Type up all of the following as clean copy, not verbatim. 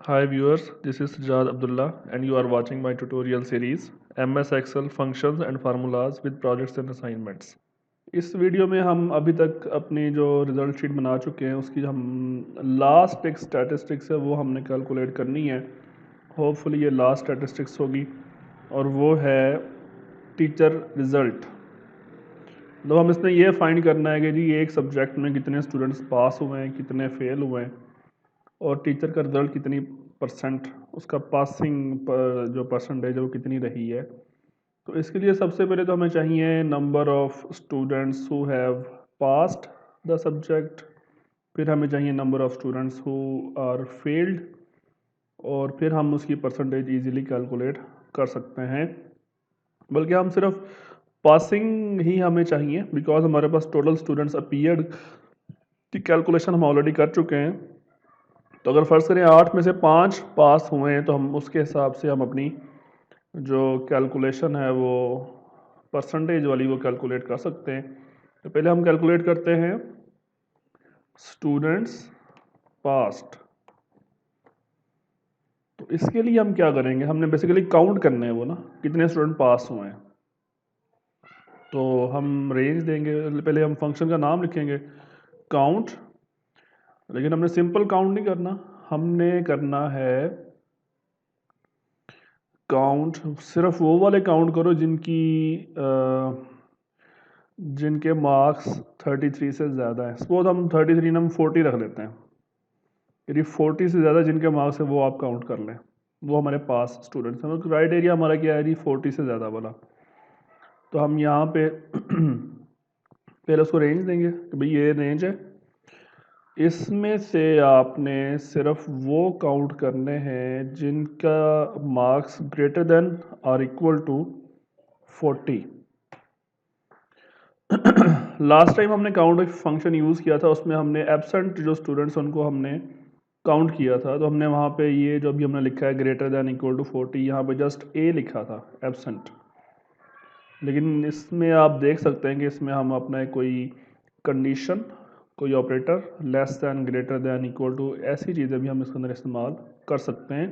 Hi viewers, this is Sajad Abdullah and you are watching my tutorial series MS Excel Functions and Formulas with Projects and Assignments। इस video में हम अभी तक अपनी जो result sheet बना चुके हैं उसकी हम लास्ट एक स्टैटिस्टिक्स है वो हमने कैलकुलेट करनी है। होपफुली ये लास्ट स्टैटिस्टिक्स होगी और वो है टीचर रिज़ल्ट। मतलब हम इसमें ये फाइंड करना है कि जी एक सब्जेक्ट में कितने स्टूडेंट्स पास हुए हैं, कितने फेल हुए हैं और टीचर का रिज़ल्ट कितनी परसेंट उसका पासिंग पर जो परसेंटेज है वो कितनी रही है। तो इसके लिए सबसे पहले तो हमें चाहिए number of students who have passed the subject, फिर हमें चाहिए number of students who are failed और फिर हम उसकी परसेंटेज इजीली कैलकुलेट कर सकते हैं। बल्कि हम सिर्फ पासिंग ही हमें चाहिए बिकॉज हमारे पास टोटल स्टूडेंट्स अपीयर्ड की कैलकुलेशन हम ऑलरेडी कर चुके हैं। तो अगर फ़र्ज़ करें 8 में से 5 पास हुए हैं तो हम उसके हिसाब से हम अपनी जो कैलकुलेशन है वो परसेंटेज वाली वो कैलकुलेट कर सकते हैं। तो पहले हम कैलकुलेट करते हैं स्टूडेंट्स पास्ट। तो इसके लिए हम क्या करेंगे, हमने बेसिकली काउंट करने हैं वो ना कितने स्टूडेंट पास हुए हैं। तो हम रेंज देंगे, पहले हम फंक्शन का नाम लिखेंगे काउंट, लेकिन हमने सिंपल काउंट नहीं करना, हमने करना है काउंट सिर्फ वो वाले काउंट करो जिनके मार्क्स 33 से ज़्यादा है। सपोज हम 33 हम 40 रख लेते हैं, यदि 40 से ज़्यादा जिनके मार्क्स है वो आप काउंट कर लें, वो हमारे पास स्टूडेंट्स हैं। राइट एरिया हमारा क्या है जी, 40 से ज़्यादा वाला। तो हम यहाँ पे पहले उसको रेंज देंगे कि भाई ये रेंज है, इसमें से आपने सिर्फ वो काउंट करने हैं जिनका मार्क्स ग्रेटर देन और इक्वल टू 40। लास्ट टाइम हमने काउंट फंक्शन यूज़ किया था, उसमें हमने एब्सेंट जो स्टूडेंट्स उनको हमने काउंट किया था। तो हमने वहाँ पे ये जो अभी हमने लिखा है ग्रेटर दैन इक्वल टू 40, यहाँ पे जस्ट ए लिखा था एब्सेंट। लेकिन इसमें आप देख सकते हैं कि इसमें हम अपना कोई कंडीशन, कोई operator less than, greater than, equal to, ऐसी चीज़ें भी हम इसके अंदर इस्तेमाल कर सकते हैं।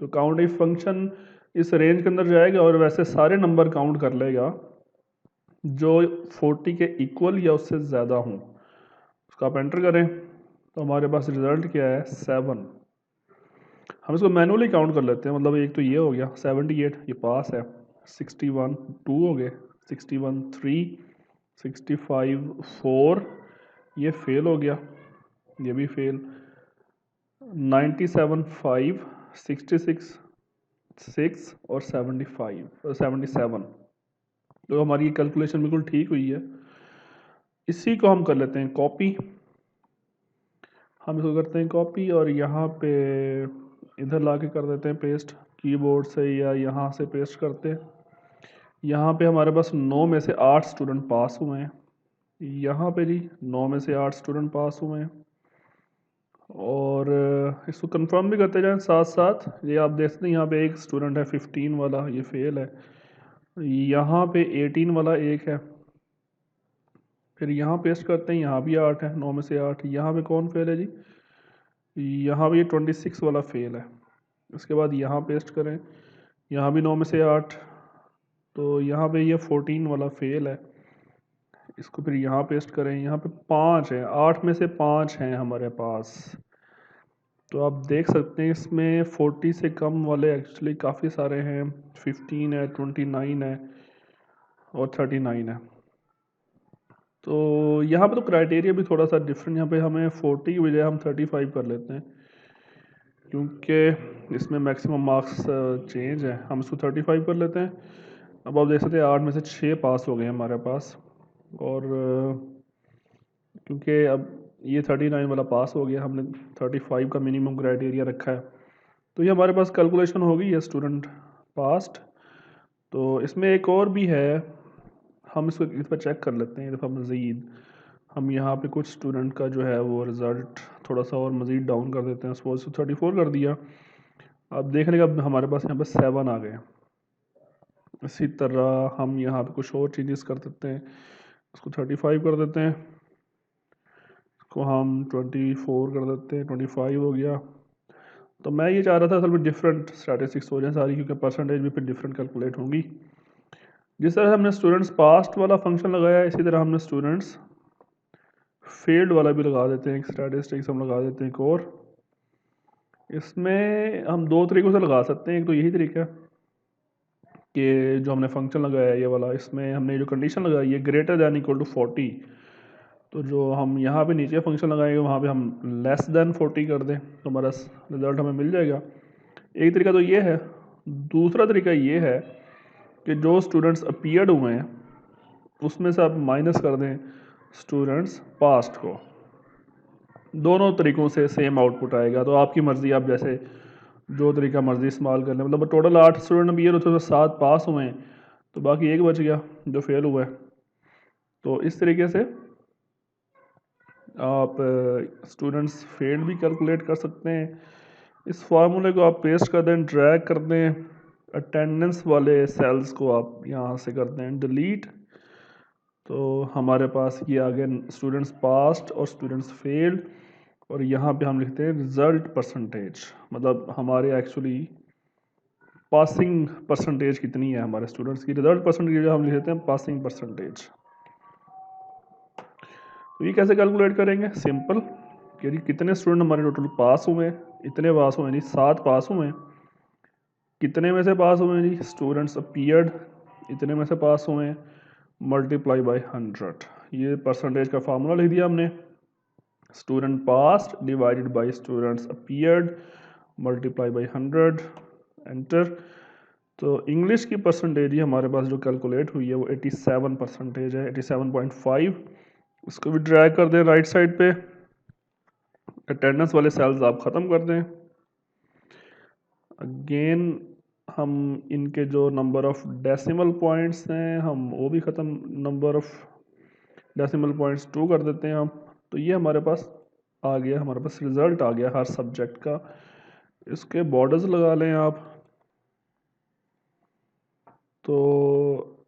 तो काउंट इफ फंक्शन इस रेंज के अंदर जाएगा और वैसे सारे नंबर काउंट कर लेगा जो 40 के इक्वल या उससे ज़्यादा हों। उसका आप एंटर करें तो हमारे पास रिज़ल्ट क्या है, 7। हम इसको मैनुअली काउंट कर लेते हैं, मतलब एक तो ये हो गया 78, ये पास है। 61 2 हो गए, 61 3, 65 4, ये फेल हो गया, ये भी फेल। 97 5, 66 6 और 75 और 77। तो हमारी कैलकुलेशन बिल्कुल ठीक हुई है। इसी को हम कर लेते हैं कॉपी, हम इसको करते हैं कॉपी और यहाँ पे इधर ला के कर देते हैं पेस्ट कीबोर्ड से, या यहाँ से पेस्ट करते हैं। यहाँ पे हमारे पास 9 में से 8 स्टूडेंट पास हुए हैं, यहाँ पे जी 9 में से 8 स्टूडेंट पास हुए हैं। और इसको कंफर्म भी करते जाएं साथ साथ। ये आप देख सकते हैं यहाँ पे एक स्टूडेंट है 15 वाला, ये फेल है। यहाँ पे 18 वाला एक है, फिर यहाँ पेस्ट करते हैं, यहाँ भी 8 है, 9 में से 8। यहाँ पे कौन फेल है जी, यहाँ भी 26 वाला फेल है। उसके बाद यहाँ पेस्ट करें, यहाँ भी 9 में से 8, तो यहाँ पे ये 14 वाला फेल है। इसको फिर यहाँ पेस्ट करें, यहाँ पे 5 है, 8 में से 5 हैं हमारे पास। तो आप देख सकते हैं इसमें 40 से कम वाले एक्चुअली काफ़ी सारे हैं, 15 है, 29 है और 39 है। तो यहाँ पे तो क्राइटेरिया भी थोड़ा सा डिफरेंट, यहाँ पे हमें 40 की बजाय हम 35 कर लेते हैं क्योंकि इसमें मैक्सिमम मार्क्स चेंज है। हम इसको 35 कर लेते हैं। अब आप देख सकते हैं 8 में से 6 पास हो गए हमारे पास, और क्योंकि अब ये 39 वाला पास हो गया, हमने 35 का मिनिमम क्राइटेरिया रखा है, तो ये हमारे पास कैलकुलेशन हो गई है स्टूडेंट पास्ट। तो इसमें एक और भी है, हम इसको इस पर चेक कर लेते हैं एक दफ़ा मज़ीद। हम यहाँ पे कुछ स्टूडेंट का जो है वो रिज़ल्ट थोड़ा सा और मज़ीद डाउन कर देते हैं, सपोज 34 कर दिया। अब देख लेंगे अब हमारे पास यहाँ पे 7 आ गए। इसी तरह हम यहाँ पे कुछ और चेंजेस कर देते हैं, इसको 35 कर देते हैं, इसको हम 24 कर देते हैं, 25 हो गया। तो मैं ये चाह रहा था असल में डिफरेंट स्टैटिस्टिक्स हो जाए सारी, क्योंकि परसेंटेज भी फिर डिफरेंट कैलकुलेट होंगी। जिस तरह हमने स्टूडेंट्स पास्ट वाला फंक्शन लगाया, इसी तरह हमने स्टूडेंट्स फेल्ड वाला भी लगा देते हैं, एक स्टैटिस्टिक्स हम लगा देते हैं एक और। इसमें हम दो तरीक़ों से लगा सकते हैं। एक तो यही तरीका है कि जो हमने फंक्शन लगाया ये वाला, इसमें हमने जो कंडीशन लगाई है ग्रेटर दैन इक्वल टू 40, तो जो हम यहाँ पे नीचे फंक्शन लगाएंगे वहाँ पे हम लेस दैन 40 कर दें तो हमारा रिज़ल्ट हमें मिल जाएगा। एक तरीका तो ये है। दूसरा तरीका ये है कि जो स्टूडेंट्स अपीयर्ड हुए हैं उसमें से आप माइनस कर दें स्टूडेंट्स पास्ट को। दोनों तरीक़ों से सेम आउटपुट आएगा, तो आपकी मर्ज़ी, आप जैसे जो तरीका मर्ज़ी इस्तेमाल कर लें। मतलब टोटल 8 स्टूडेंट अपीयर होते हैं, 7 पास हुए हैं, तो बाकी एक बच गया जो फेल हुआ है। तो इस तरीके से आप स्टूडेंट्स फेल्ड भी कैलकुलेट कर सकते हैं। इस फार्मूले को आप पेस्ट कर दें, ड्रैग कर दें, अटेंडेंस वाले सेल्स को आप यहाँ से कर दें डिलीट, तो हमारे पास ये आ गए स्टूडेंट्स पास्ट और स्टूडेंट्स फेल्ड। और यहाँ पे हम लिखते हैं रिज़ल्ट परसेंटेज, मतलब हमारे एक्चुअली पासिंग परसेंटेज कितनी है हमारे स्टूडेंट्स की। रिज़ल्ट परसेंटेज हम लिख देते हैं पासिंग परसेंटेज। तो ये कैसे कैलकुलेट करेंगे? सिंपल, कि कितने स्टूडेंट हमारे टोटल पास हुए हैं, इतने पास हुए हैं जी, 7 पास हुए हैं। कितने में से पास हुए हैं जी? स्टूडेंट्स अपीयर्ड, इतने में से पास हुए हैं, मल्टीप्लाई बाय 100। ये परसेंटेज का फार्मूला लिख दिया हमने, student past divided by students appeared multiply by 100, enter. तो इंग्लिश की परसेंटेज ही हमारे पास जो कैलकुलेट हुई है वो 87 परसेंटेज है, 87.5। उसको भी ड्रैग कर दें राइट साइड पे, अटेंडेंस वाले सेल्स आप ख़त्म कर दें। अगेन हम इनके जो नंबर ऑफ़ डेसिमल पॉइंट्स हैं हम वो भी ख़त्म, नंबर ऑफ़ डेसिमल पॉइंट्स 2 कर देते हैं हम। तो ये हमारे पास आ गया, हमारे पास रिज़ल्ट आ गया हर सब्जेक्ट का। इसके बॉर्डर्स लगा लें आप। तो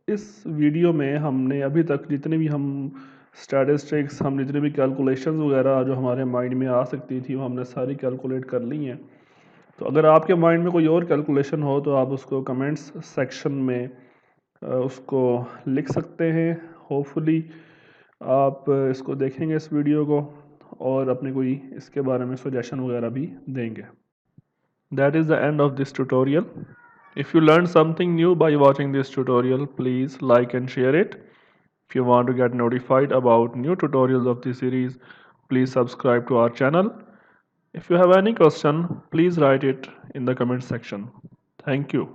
इस वीडियो में हमने अभी तक जितने भी हम स्टैटिस्टिक्स, हम जितने भी कैलकुलेशंस वगैरह जो हमारे माइंड में आ सकती थी वो हमने सारी कैलकुलेट कर ली हैं। तो अगर आपके माइंड में कोई और कैलकुलेशन हो तो आप उसको कमेंट्स सेक्शन में उसको लिख सकते हैं। होपफुली आप इसको देखेंगे इस वीडियो को और अपने कोई इसके बारे में सजेशन वगैरह भी देंगे। That is the end of this tutorial. If you learned something new by watching this tutorial, please like and share it. If you want to get notified about new tutorials of this series, please subscribe to our channel. If you have any question, please write it in the comment section. Thank you.